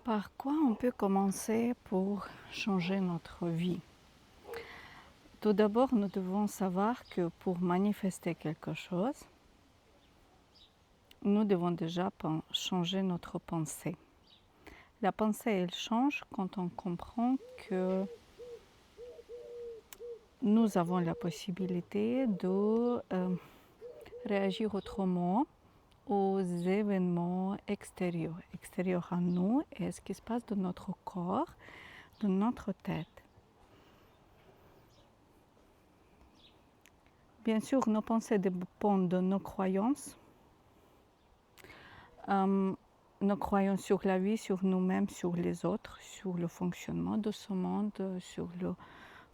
Par quoi on peut commencer pour changer notre vie? Tout d'abord, nous devons savoir que pour manifester quelque chose, nous devons déjà changer notre pensée. La pensée, elle change quand on comprend que nous avons la possibilité de réagir autrement aux événements extérieurs à nous et à ce qui se passe dans notre corps, dans notre tête. Bien sûr, nos pensées dépendent de nos croyances sur la vie, sur nous-mêmes, sur les autres, sur le fonctionnement de ce monde, sur le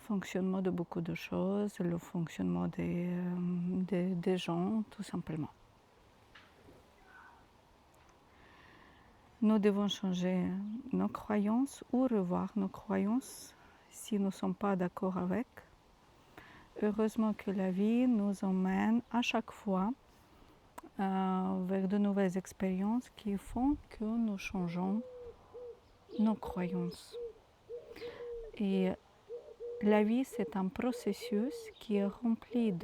fonctionnement de beaucoup de choses, le fonctionnement des gens, tout simplement. Nous devons changer nos croyances ou revoir nos croyances si nous ne sommes pas d'accord avec. Heureusement que la vie nous emmène à chaque fois vers de nouvelles expériences qui font que nous changeons nos croyances. Et la vie, c'est un processus qui est rempli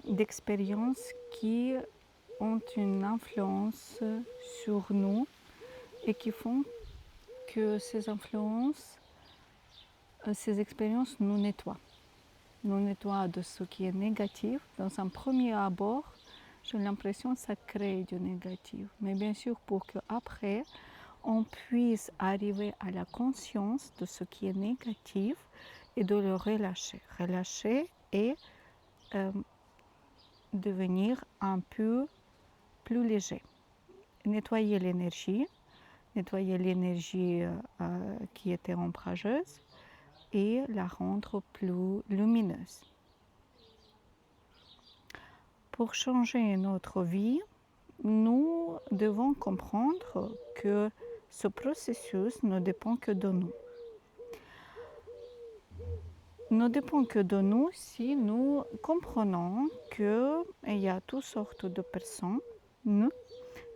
d'expériences qui ont une influence sur nous et qui font que ces influences, ces expériences nous nettoient. Nous nettoient de ce qui est négatif. Dans un premier abord, j'ai l'impression que ça crée du négatif. Mais bien sûr, pour qu'après, on puisse arriver à la conscience de ce qui est négatif et de le relâcher. Relâcher et devenir un peu plus léger. Nettoyer l'énergie qui était ombrageuse et la rendre plus lumineuse. Pour changer notre vie, nous devons comprendre que ce processus ne dépend que de nous. Ne dépend que de nous si nous comprenons qu'il y a toutes sortes de personnes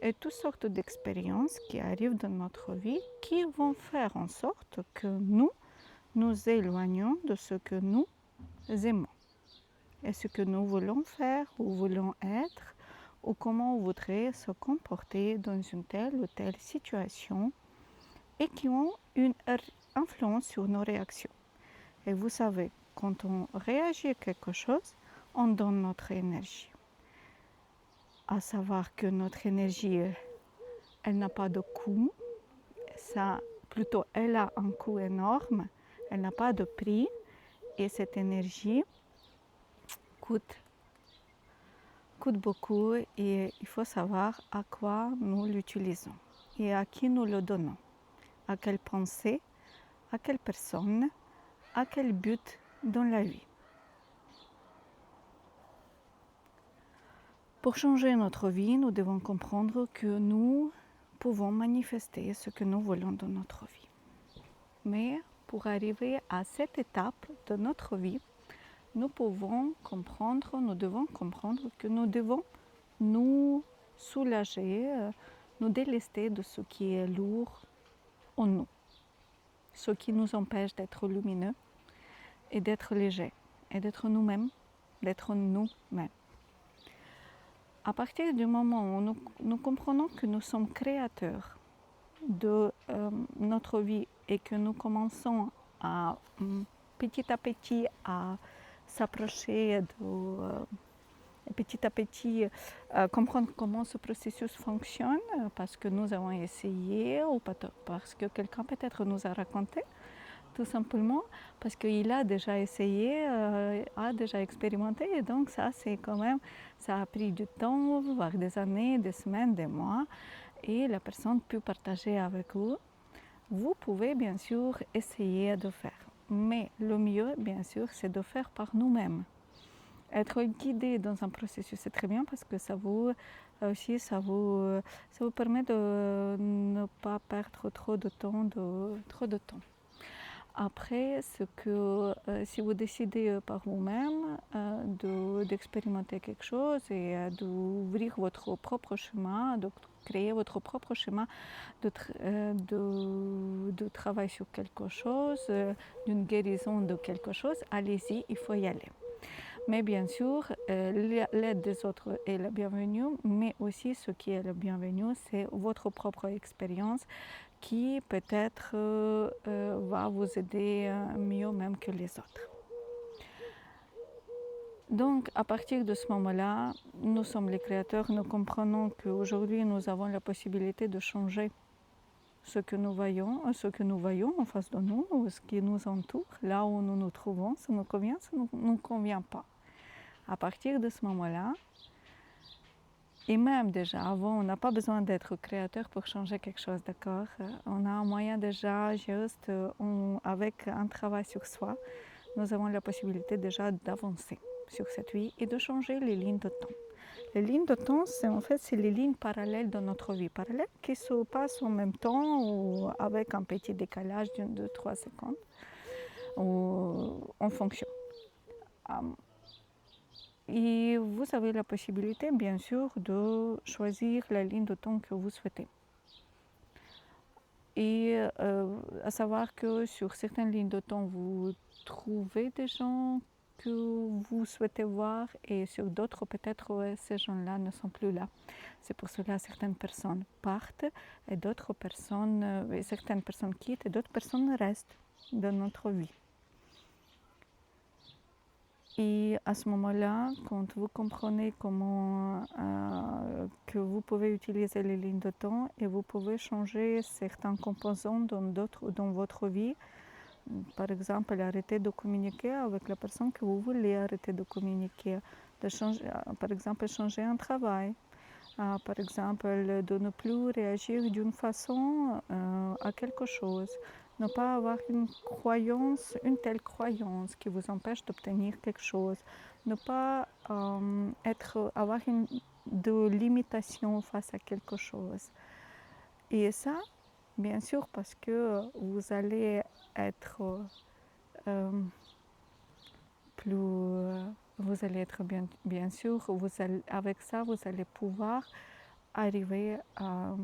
et toutes sortes d'expériences qui arrivent dans notre vie qui vont faire en sorte que nous nous éloignons de ce que nous aimons et ce que nous voulons faire ou voulons être ou comment on voudrait se comporter dans une telle ou telle situation et qui ont une influence sur nos réactions. Et vous savez, quand on réagit à quelque chose, on donne notre énergie. À savoir que notre énergie, elle n'a pas de coût, plutôt elle a un coût énorme, elle n'a pas de prix et cette énergie coûte beaucoup et il faut savoir à quoi nous l'utilisons et à qui nous le donnons, à quelle pensée, à quelle personne, à quel but dans la vie. Pour changer notre vie, nous devons comprendre que nous pouvons manifester ce que nous voulons dans notre vie. Mais pour arriver à cette étape de notre vie, nous devons comprendre que nous devons nous soulager, nous délester de ce qui est lourd en nous, ce qui nous empêche d'être lumineux et d'être légers et d'être nous-mêmes, À partir du moment où nous comprenons que nous sommes créateurs de notre vie et que nous commençons à petit à s'approcher petit à petit comprendre comment ce processus fonctionne parce que nous avons essayé ou parce que quelqu'un peut-être nous a raconté, tout simplement parce qu'il a déjà essayé, a déjà expérimenté et donc ça a pris du temps, voire des années, des semaines, des mois et la personne peut partager avec vous. Vous pouvez bien sûr essayer de faire, mais le mieux bien sûr c'est de faire par nous-mêmes. Être guidé dans un processus c'est très bien parce que ça vous permet de ne pas perdre trop de temps. Après, si vous décidez par vous-même d'expérimenter quelque chose et d'ouvrir votre propre chemin, créer votre propre schéma de travail sur quelque chose, d'une guérison de quelque chose, allez-y, il faut y aller. Mais bien sûr, l'aide des autres est la bienvenue, mais aussi ce qui est le bienvenu, c'est votre propre expérience qui peut-être va vous aider mieux même que les autres. Donc, à partir de ce moment-là, nous sommes les créateurs, nous comprenons qu'aujourd'hui, nous avons la possibilité de changer ce que nous voyons en face de nous, ce qui nous entoure, là où nous nous trouvons, ça nous convient, ça ne nous convient pas. À partir de ce moment-là, et même déjà avant, on n'a pas besoin d'être créateur pour changer quelque chose, d'accord? On a un moyen déjà, juste avec un travail sur soi, nous avons la possibilité déjà d'avancer sur cette vie et de changer les lignes de temps. Les lignes de temps, c'est les lignes parallèles de notre vie, parallèles qui se passent en même temps ou avec un petit décalage d'une, 2, 3 secondes ou en fonction. Et vous avez la possibilité, bien sûr, de choisir la ligne de temps que vous souhaitez. Et à savoir que sur certaines lignes de temps, vous trouvez des gens que vous souhaitez voir et sur d'autres, peut-être, ces gens-là ne sont plus là. C'est pour cela que certaines personnes partent et d'autres personnes, certaines personnes quittent et d'autres personnes restent dans notre vie. Et à ce moment-là, quand vous comprenez comment que vous pouvez utiliser les lignes de temps et vous pouvez changer certains composants dans votre vie, par exemple, arrêter de communiquer avec la personne que vous voulez arrêter de communiquer, par exemple, changer un travail, par exemple, de ne plus réagir d'une façon à quelque chose, ne pas avoir une telle croyance qui vous empêche d'obtenir quelque chose, ne pas avoir de limitation face à quelque chose. Et ça, bien sûr, parce que vous allez être vous allez être bien sûr, avec ça, vous allez pouvoir arriver à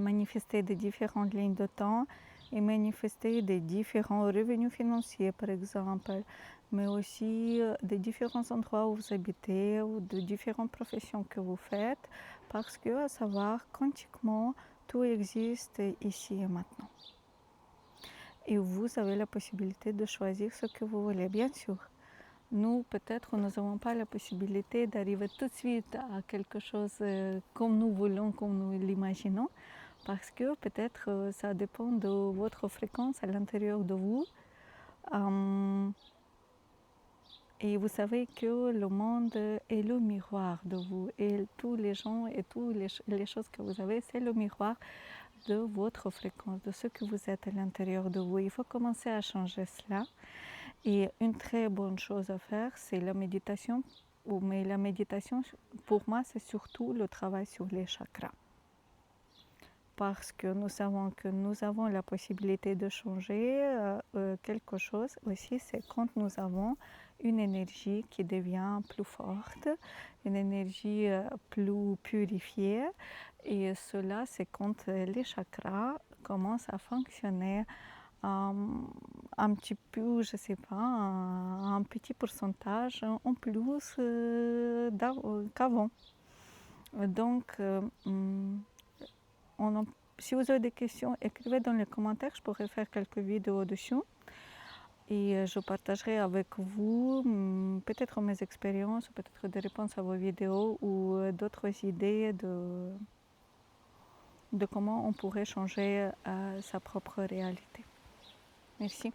manifester des différentes lignes de temps et manifester des différents revenus financiers, par exemple, mais aussi des différents endroits où vous habitez ou de différentes professions que vous faites, parce que, à savoir, quantiquement, tout existe ici et maintenant. Et vous avez la possibilité de choisir ce que vous voulez, bien sûr. Nous, peut-être, nous n'avons pas la possibilité d'arriver tout de suite à quelque chose comme nous voulons, comme nous l'imaginons, parce que peut-être ça dépend de votre fréquence à l'intérieur de vous. Et vous savez que le monde est le miroir de vous et tous les gens et toutes les choses que vous avez, c'est le miroir de votre fréquence, de ce que vous êtes à l'intérieur de vous. Il faut commencer à changer cela. Et une très bonne chose à faire, c'est la méditation. Mais la méditation, pour moi, c'est surtout le travail sur les chakras. Parce que nous savons que nous avons la possibilité de changer quelque chose aussi, c'est quand nous avons une énergie qui devient plus forte, une énergie plus purifiée. Et cela, c'est quand les chakras commencent à fonctionner un petit peu, je ne sais pas, un petit pourcentage en plus qu'avant. Donc, si vous avez des questions, écrivez dans les commentaires, je pourrais faire quelques vidéos dessus. Et je partagerai avec vous peut-être mes expériences, peut-être des réponses à vos vidéos ou d'autres idées de comment on pourrait changer sa propre réalité. Merci.